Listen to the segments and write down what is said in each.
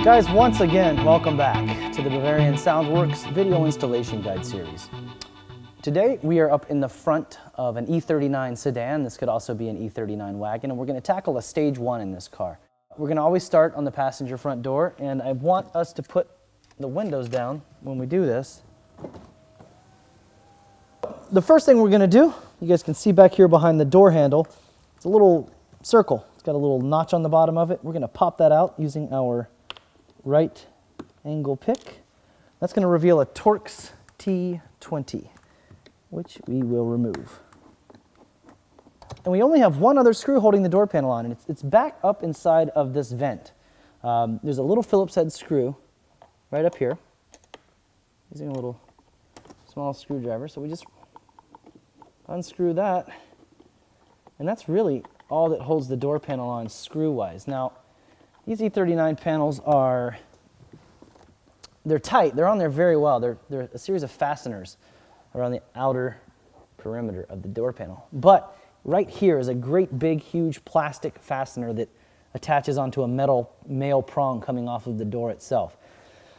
Guys, once again, welcome back to the Bavsound Works Video Installation Guide Series. Today, we are up in the front of an E39 sedan. This could also be an E39 wagon, and we're going to tackle a stage one in this car. We're going to always start on the passenger front door, and I want us to put the windows down when we do this. The first thing we're going to do, you guys can see back here behind the door handle, it's a little circle. It's got a little notch on the bottom of it. We're going to pop that out using our right angle pick. That's going to reveal a Torx T20, which we will remove. And we only have one other screw holding the door panel on, and it's back up inside of this vent. There's a little Phillips head screw right up here, using a little small screwdriver. So we just unscrew that, and that's really all that holds the door panel on screw-wise. Now, these E39 panels they're tight. They're on there very well. They're a series of fasteners around the outer perimeter of the door panel. But right here is a great big huge plastic fastener that attaches onto a metal male prong coming off of the door itself.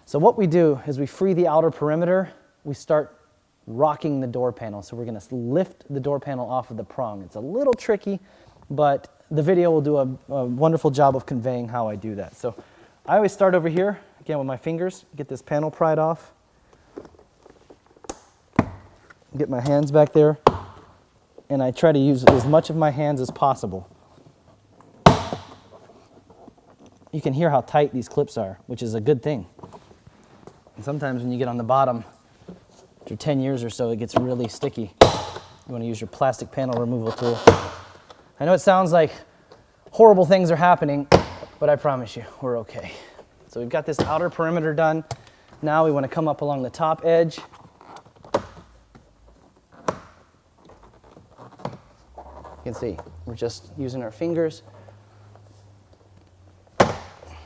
So what we do is we free the outer perimeter, we start rocking the door panel. So we're going to lift the door panel off of the prong. It's a little tricky, but the video will do a wonderful job of conveying how I do that. So I always start over here, again with my fingers, get this panel pried off, get my hands back there, and I try to use as much of my hands as possible. You can hear how tight these clips are, which is a good thing. And sometimes when you get on the bottom, after 10 years or so, it gets really sticky. You want to use your plastic panel removal tool. I know it sounds like horrible things are happening, but I promise you, we're okay. So we've got this outer perimeter done. Now we want to come up along the top edge. You can see, we're just using our fingers.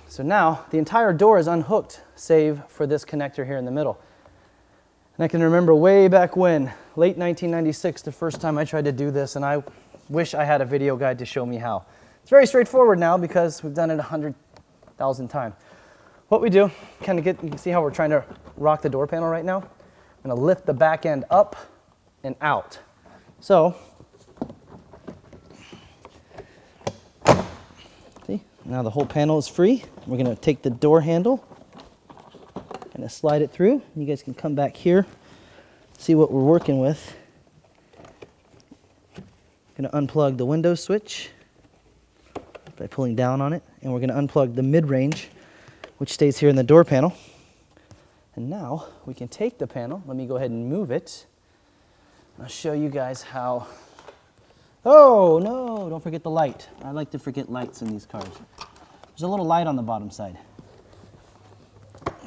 So now the entire door is unhooked, save for this connector here in the middle. And I can remember way back when, late 1996, the first time I tried to do this, and I wish I had a video guide to show me how. It's very straightforward now because we've done it 100,000 times. What we do, you can see how we're trying to rock the door panel right now? I'm going to lift the back end up and out. So, see, now the whole panel is free. We're going to take the door handle, kind of slide it through. You guys can come back here, see what we're working with. Going to unplug the window switch by pulling down on it, and we're going to unplug the mid-range, which stays here in the door panel. And now we can take the panel. Let me go ahead and move it. I'll show you guys how. Oh no, don't forget the light. I like to forget lights in these cars. There's a little light on the bottom side.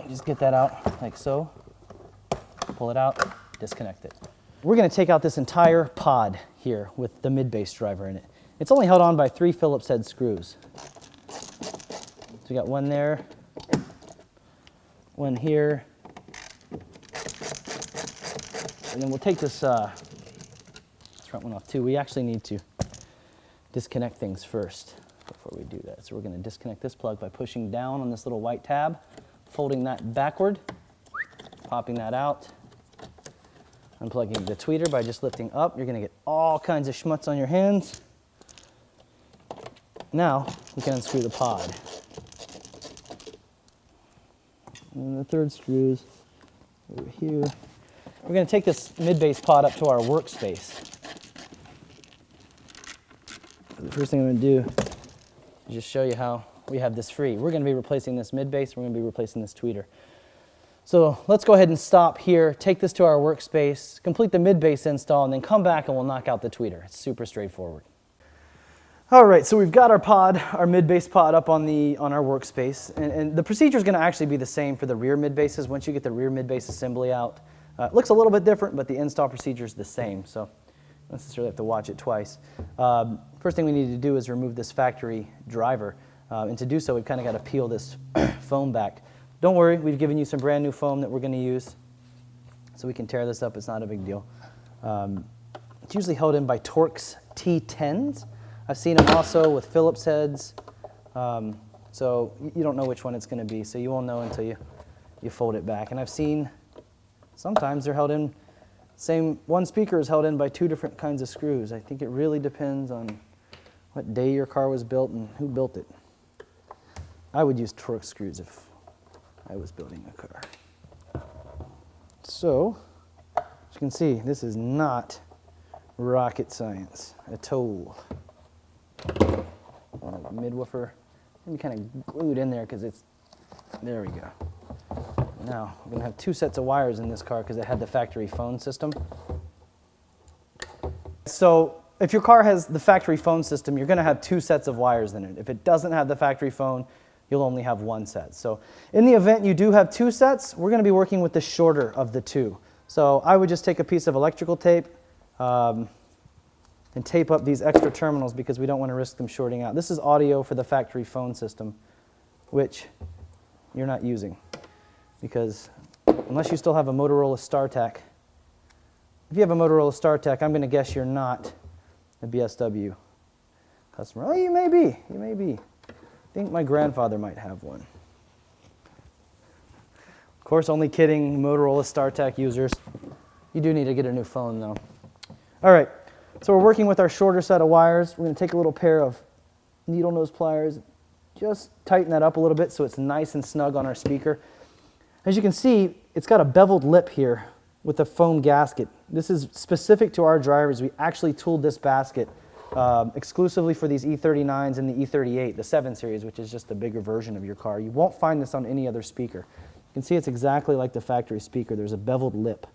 Just get that out like so. Pull it out, disconnect it. We're going to take out this entire pod here with the mid-base driver in it. It's only held on by 3 Phillips head screws. So we got one there, one here, and then we'll take this front one off too. We actually need to disconnect things first before we do that. So we're going to disconnect this plug by pushing down on this little white tab, folding that backward, popping that out, unplugging the tweeter by just lifting up. You're going to get all kinds of schmutz on your hands. Now we can unscrew the pod. And the third screws over here. We're going to take this mid-base pod up to our workspace. The first thing I'm going to do is just show you how we have this free. We're going to be replacing this mid-base. We're going to be replacing this tweeter. So let's go ahead and stop here, take this to our workspace, complete the mid-base install, and then come back and we'll knock out the tweeter. It's super straightforward. All right, so we've got our pod, our mid-base pod up on our workspace, and the procedure is going to actually be the same for the rear mid-bases. Once you get the rear mid-base assembly out, it looks a little bit different, but the install procedure is the same, so you don't necessarily have to watch it twice. First thing we need to do is remove this factory driver, and to do so, we've kind of got to peel this foam back. Don't worry, we've given you some brand new foam that we're going to use, so we can tear this up. It's not a big deal. It's usually held in by Torx T10s. I've seen them also with Phillips heads. So you don't know which one it's going to be, so you won't know until you fold it back. And I've seen sometimes they're held in, one speaker is held in by 2 different kinds of screws. I think it really depends on what day your car was built and who built it. I would use Torx screws if I was building a car. So, as you can see, this is not rocket science at all. Midwoofer, maybe kind of glued in there because it's, there we go. Now, we're going to have 2 sets of wires in this car because it had the factory phone system. So, if your car has the factory phone system, you're going to have 2 sets of wires in it. If it doesn't have the factory phone, you'll only have 1 set. So, in the event you do have 2 sets, we're going to be working with the shorter of the 2. So, I would just take a piece of electrical tape and tape up these extra terminals because we don't want to risk them shorting out. This is audio for the factory phone system, which you're not using. Because unless you still have a Motorola StarTAC, if you have a Motorola StarTAC, I'm going to guess you're not a BSW customer. Oh, you may be. You may be. I think my grandfather might have one. Of course, only kidding, Motorola StarTAC users. You do need to get a new phone, though. All right, so we're working with our shorter set of wires. We're going to take a little pair of needle nose pliers, just tighten that up a little bit so it's nice and snug on our speaker. As you can see, it's got a beveled lip here with a foam gasket. This is specific to our drivers. We actually tooled this basket exclusively for these E39s and the E38, the 7 Series, which is just the bigger version of your car. You won't find this on any other speaker. You can see it's exactly like the factory speaker. There's a beveled lip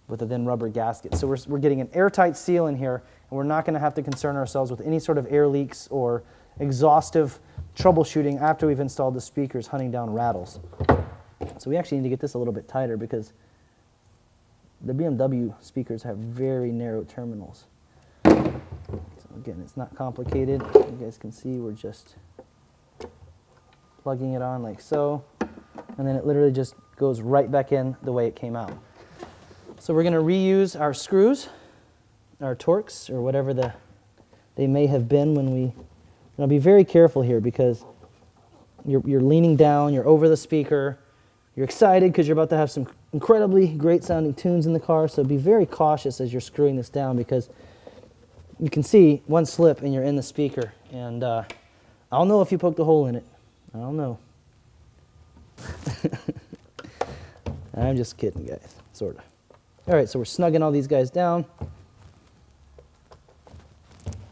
with a thin rubber gasket. So we're getting an airtight seal in here, and we're not going to have to concern ourselves with any sort of air leaks or exhaustive troubleshooting after we've installed the speakers, hunting down rattles. So we actually need to get this a little bit tighter because the BMW speakers have very narrow terminals. So again, it's not complicated. You guys can see we're just plugging it on like so, and then it literally just goes right back in the way it came out. So we're going to reuse our screws, our Torx, or whatever they may have been when we... Now be very careful here because you're leaning down, you're over the speaker, you're excited because you're about to have some incredibly great sounding tunes in the car, so be very cautious as you're screwing this down because you can see one slip and you're in the speaker, and I'll know if you poked a hole in it. I don't know. I'm just kidding, guys, sort of. All right, so we're snugging all these guys down,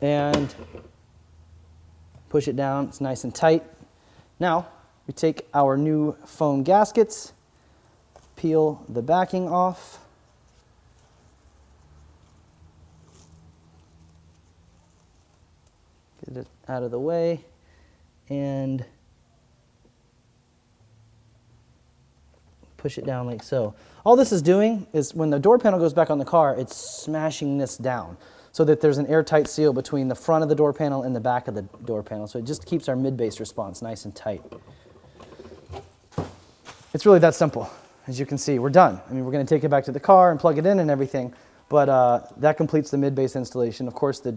and push it down. It's nice and tight. Now, we take our new foam gaskets, peel the backing off, get it out of the way, and push it down like so. All this is doing is when the door panel goes back on the car, it's smashing this down so that there's an airtight seal between the front of the door panel and the back of the door panel. So it just keeps our mid-bass response nice and tight. It's really that simple. As you can see, we're done. I mean, we're going to take it back to the car and plug it in and everything, but that completes the mid-bass installation. Of course, the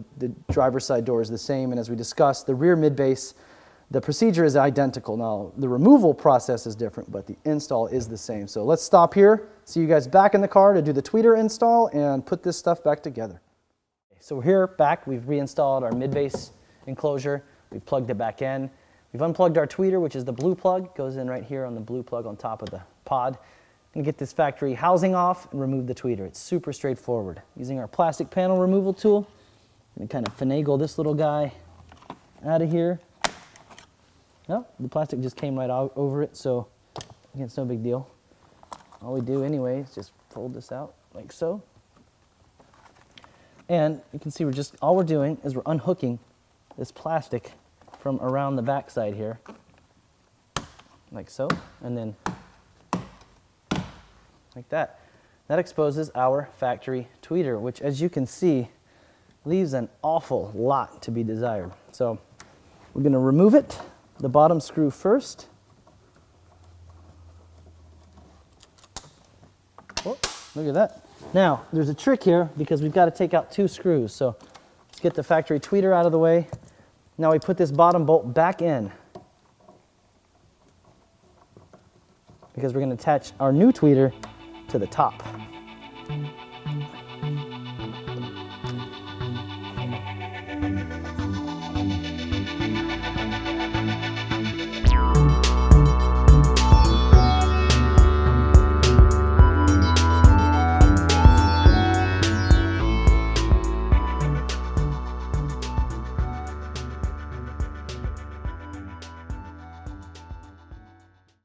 driver's side door is the same, and as we discussed, the rear mid-bass, the procedure is identical. Now, the removal process is different, but the install is the same. So let's stop here, see you guys back in the car to do the tweeter install and put this stuff back together. So we're here, back. We've reinstalled our mid-bass enclosure. We've plugged it back in. We've unplugged our tweeter, which is the blue plug. It goes in right here on the blue plug on top of the pod. I'm going to get this factory housing off and remove the tweeter. It's super straightforward. Using our plastic panel removal tool, I'm going to kind of finagle this little guy out of here. No, the plastic just came right out over it, so again, it's no big deal. All we do anyway is just fold this out like so. And you can see all we're doing is we're unhooking this plastic from around the back side here, like so, and then like that. That exposes our factory tweeter, which, as you can see, leaves an awful lot to be desired. So we're going to remove it, the bottom screw first. Oh, look at that. Now, there's a trick here because we've got to take out 2 screws. So let's get the factory tweeter out of the way. Now we put this bottom bolt back in. because we're going to attach our new tweeter to the top.